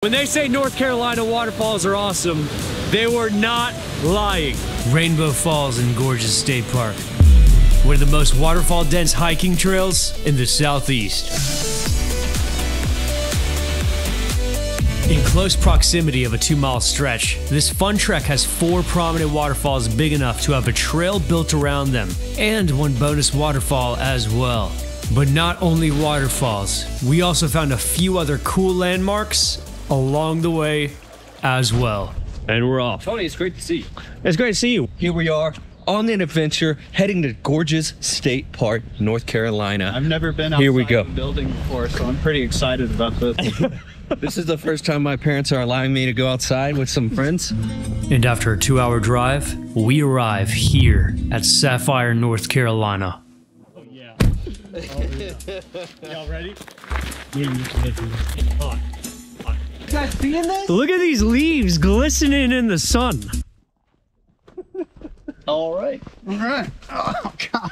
When they say North Carolina waterfalls are awesome, they were not lying. Rainbow Falls in Gorges State Park. One of the most waterfall-dense hiking trails in the Southeast. In close proximity of a 2-mile stretch, this fun trek has 4 prominent waterfalls big enough to have a trail built around them, and one bonus waterfall as well. But not only waterfalls, we also found a few other cool landmarks along the way as well. And we're off. Tony, it's great to see you. It's great to see you. Here we are on an adventure heading to Gorges State Park, North Carolina. I've never been outside Here we go. the building before, so I'm pretty excited about this. This is the first time my parents are allowing me to go outside with some friends. And after a 2-hour drive, we arrive here at Sapphire, North Carolina. Oh, yeah. Y'all ready? You guys seeing this? Look at these leaves glistening in the sun. All right. Oh, God.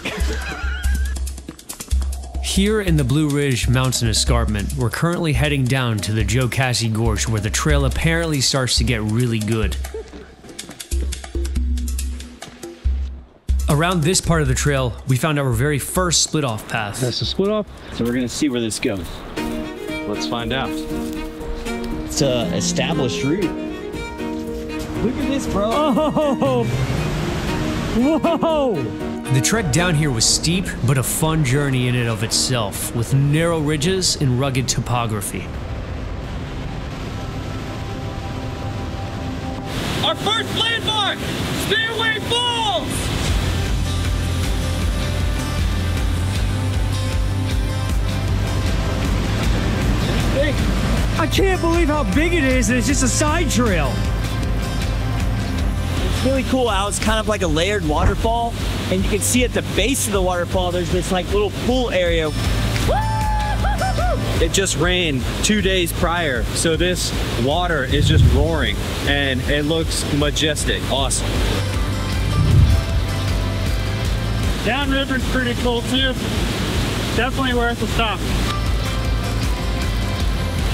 Here in the Blue Ridge Mountain Escarpment, we're currently heading down to the Joe Cassie Gorge, where the trail apparently starts to get really good. Around this part of the trail, we found our very first split-off path. That's a split off. So we're gonna see where this goes. Let's find out. It's a established route. Look at this, bro. Oh! Whoa! The trek down here was steep, but a fun journey in and of itself, with narrow ridges and rugged topography. Our first landmark! Stairway Falls! I can't believe how big it is, and it's just a side trail. It's really cool how it's kind of like a layered waterfall, and you can see at the base of the waterfall there's this like little pool area. It just rained 2 days prior, so this water is just roaring, and it looks majestic. Awesome. Downriver's pretty cool, too. Definitely worth a stop.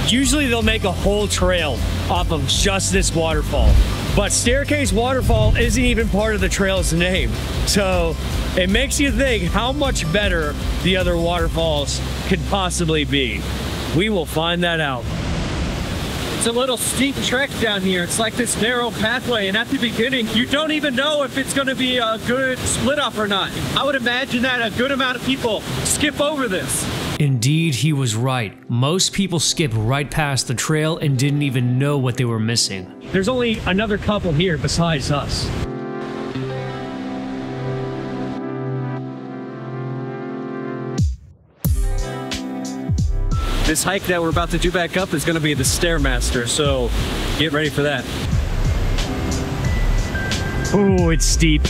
Usually they'll make a whole trail off of just this waterfall, but Staircase Waterfall isn't even part of the trail's name. So it makes you think how much better the other waterfalls could possibly be. We will find that out. It's a little steep trek down here. It's like this narrow pathway, and at the beginning, you don't even know if it's gonna be a good split up or not. I would imagine that a good amount of people skip over this. Indeed, he was right. Most people skip right past the trail and didn't even know what they were missing. There's only another couple here besides us. This hike that we're about to do back up is going to be the Stairmaster, so get ready for that. Oh, it's steep.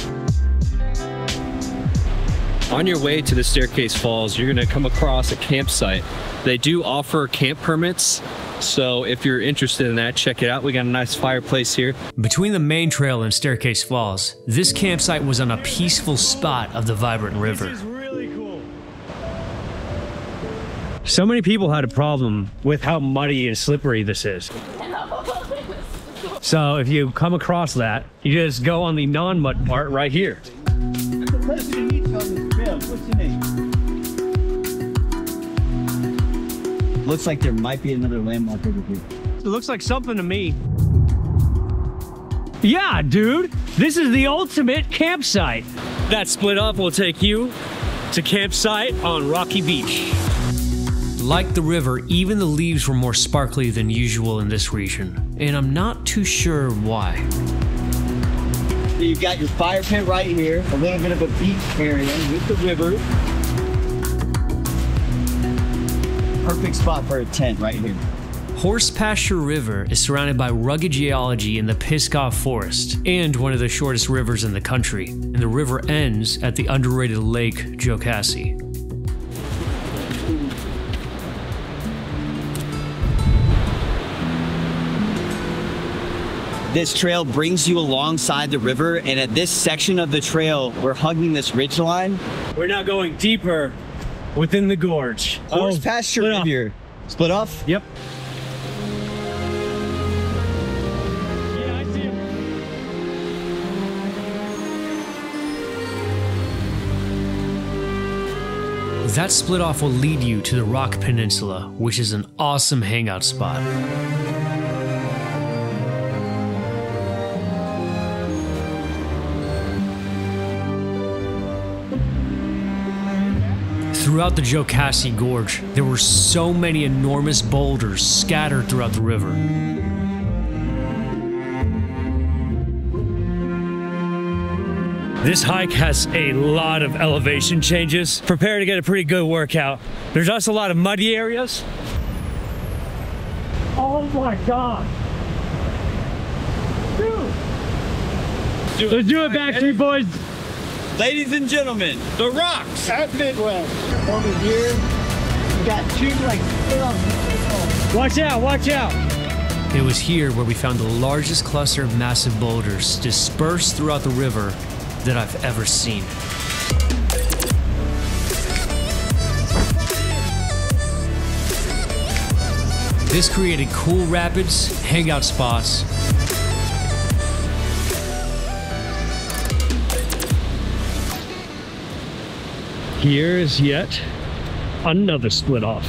On your way to the Staircase Falls, you're gonna come across a campsite. They do offer camp permits, so if you're interested in that, check it out. We got a nice fireplace here. Between the main trail and Staircase Falls, this campsite was on a peaceful spot of the vibrant river. This is really cool. So many people had a problem with how muddy and slippery this is. So if you come across that, you just go on the non-mud part right here. What's your name? Looks like there might be another landmark over here. It looks like something to me. Yeah, dude, this is the ultimate campsite. That split up will take you to campsite on Rocky Beach. Like the river, even the leaves were more sparkly than usual in this region, and I'm not too sure why. So you've got your fire pit right here, a little bit of a beach area with the river. Perfect spot for a tent right here. Horsepasture River is surrounded by rugged geology in the Pisgah Forest, and one of the shortest rivers in the country, and the river ends at the underrated lake Joe Cassie. This trail brings you alongside the river, and at this section of the trail, we're hugging this ridgeline. We're now going deeper within the gorge. Horsepasture River. Split off? Yep. That split off will lead you to the Rock Peninsula, which is an awesome hangout spot. Throughout the Jocassee Gorge, there were so many enormous boulders scattered throughout the river. This hike has a lot of elevation changes. Prepare to get a pretty good workout. There's also a lot of muddy areas. Oh my God. Dude. Let's do it, Backstreet Boys. Ladies and gentlemen, the rocks at Midway. Over here, we got two Watch out, watch out. It was here where we found the largest cluster of massive boulders dispersed throughout the river that I've ever seen. This created cool rapids, hangout spots, Here's yet another split off.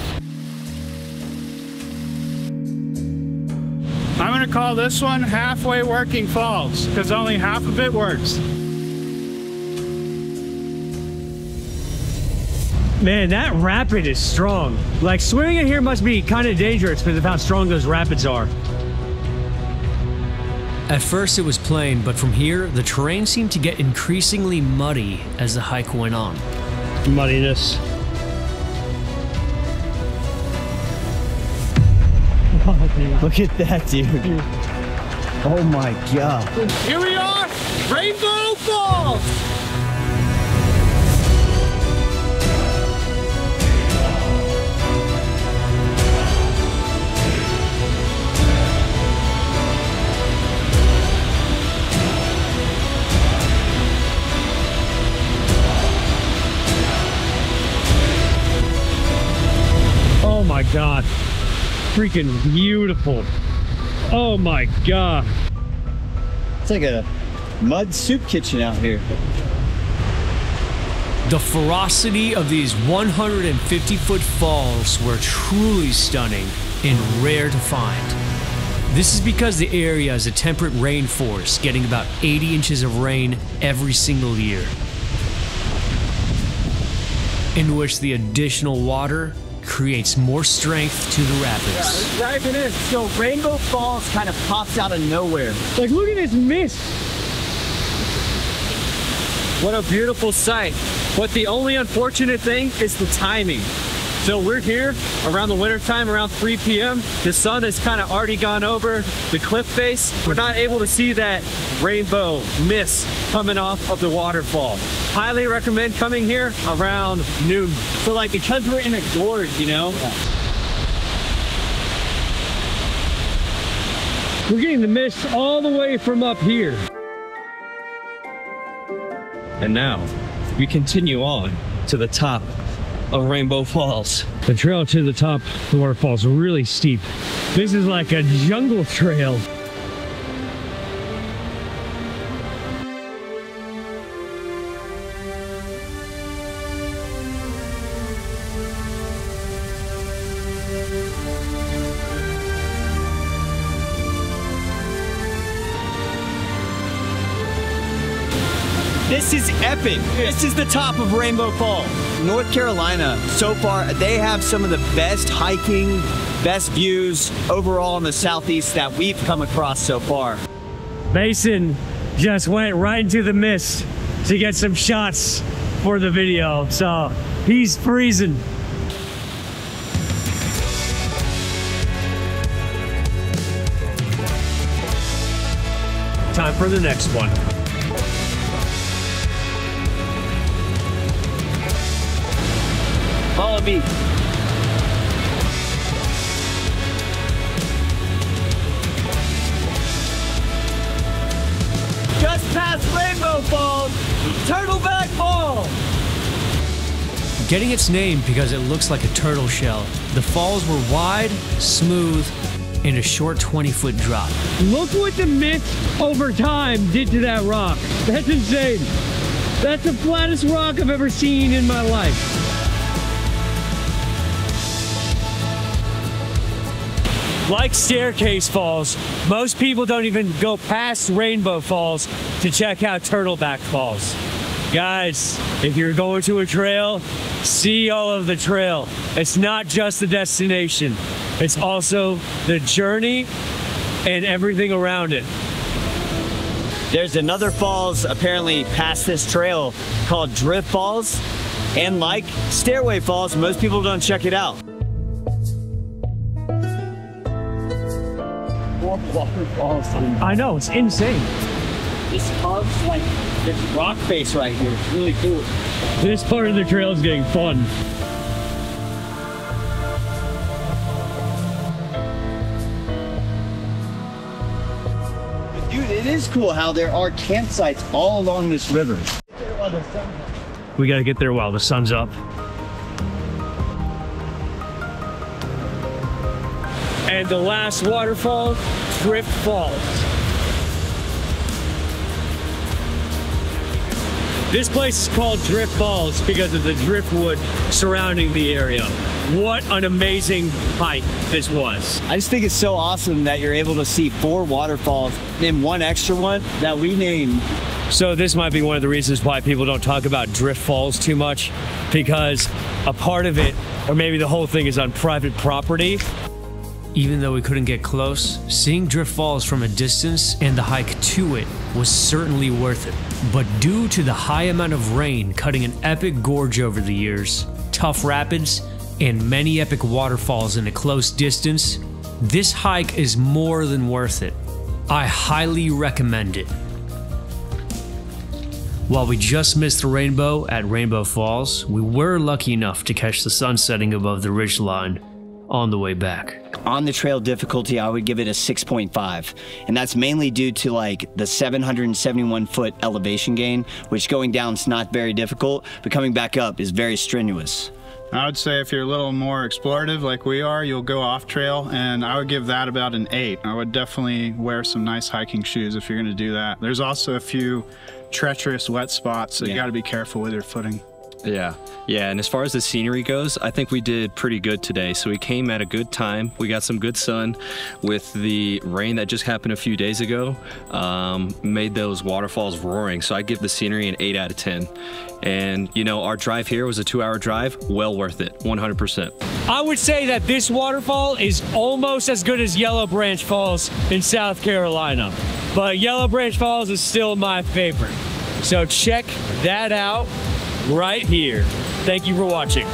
I'm gonna call this one halfway working falls, because only half of it works. Man, that rapid is strong. Like, swimming in here must be kind of dangerous because of how strong those rapids are. At first it was plain, but from here, the terrain seemed to get increasingly muddy as the hike went on. Muddiness. Look at that, dude. Oh my God. Here we are, Rainbow Falls! Oh my God. Freaking beautiful. Oh my God. It's like a mud soup kitchen out here. The ferocity of these 150-foot falls were truly stunning and rare to find. This is because the area is a temperate rainforest, getting about 80 inches of rain every single year, in which the additional water creates more strength to the rapids. Diving in. So Rainbow Falls kind of pops out of nowhere. Like, look at this mist. What a beautiful sight. But the only unfortunate thing is the timing. So we're here around the winter time, around 3 p.m. The sun has kind of already gone over the cliff face. We're not able to see that rainbow mist coming off of the waterfall. Highly recommend coming here around noon. So like, because we're in a gorge, you know? We're getting the mist all the way from up here. And now we continue on to the top of Rainbow Falls. The trail to the top of the waterfall is really steep. This is like a jungle trail. This is epic. This is the top of Rainbow Falls. North Carolina, so far, they have some of the best hiking, best views overall in the Southeast that we've come across so far. Mason just went right into the mist to get some shots for the video, so he's freezing. Time for the next one. Follow me. Just past Rainbow Falls, Turtleback Falls. Getting its name because it looks like a turtle shell, the falls were wide, smooth, and a short 20-foot drop. Look what the mist over time did to that rock. That's insane. That's the flattest rock I've ever seen in my life. Like Staircase Falls, most people don't even go past Rainbow Falls to check out Turtleback Falls. Guys, if you're going to a trail, see all of the trail. It's not just the destination. It's also the journey and everything around it. There's another falls apparently past this trail called Drift Falls. And like Stairway Falls, most people don't check it out. Waterfalls. I know, it's insane. This carves like this rock face right here. It's really cool. This part of the trail is getting fun. Dude, it is cool how there are campsites all along this river. We gotta get there while the sun's up. And the last waterfall, Drift Falls. This place is called Drift Falls because of the driftwood surrounding the area. What an amazing hike this was. I just think it's so awesome that you're able to see 4 waterfalls and one extra one that we named. So this might be one of the reasons why people don't talk about Drift Falls too much, because a part of it, or maybe the whole thing, is on private property. Even though we couldn't get close, seeing Drift Falls from a distance and the hike to it was certainly worth it. But due to the high amount of rain cutting an epic gorge over the years, tough rapids, and many epic waterfalls in a close distance, this hike is more than worth it. I highly recommend it. While we just missed the rainbow at Rainbow Falls, we were lucky enough to catch the sun setting above the ridgeline on the way back. On the trail difficulty, I would give it a 6.5. And that's mainly due to like the 771 foot elevation gain, which going down is not very difficult, but coming back up is very strenuous. I would say if you're a little more explorative like we are, you'll go off trail, and I would give that about an 8. I would definitely wear some nice hiking shoes if you're going to do that. There's also a few treacherous wet spots, so you got to be careful with your footing. Yeah, and as far as the scenery goes, I think we did pretty good today. So we came at a good time. We got some good sun with the rain that just happened a few days ago, made those waterfalls roaring. So I give the scenery an 8 out of 10. And you know, our drive here was a 2-hour drive, well worth it, 100%. I would say that this waterfall is almost as good as Yellow Branch Falls in South Carolina, but Yellow Branch Falls is still my favorite. So check that out right here. Thank you for watching.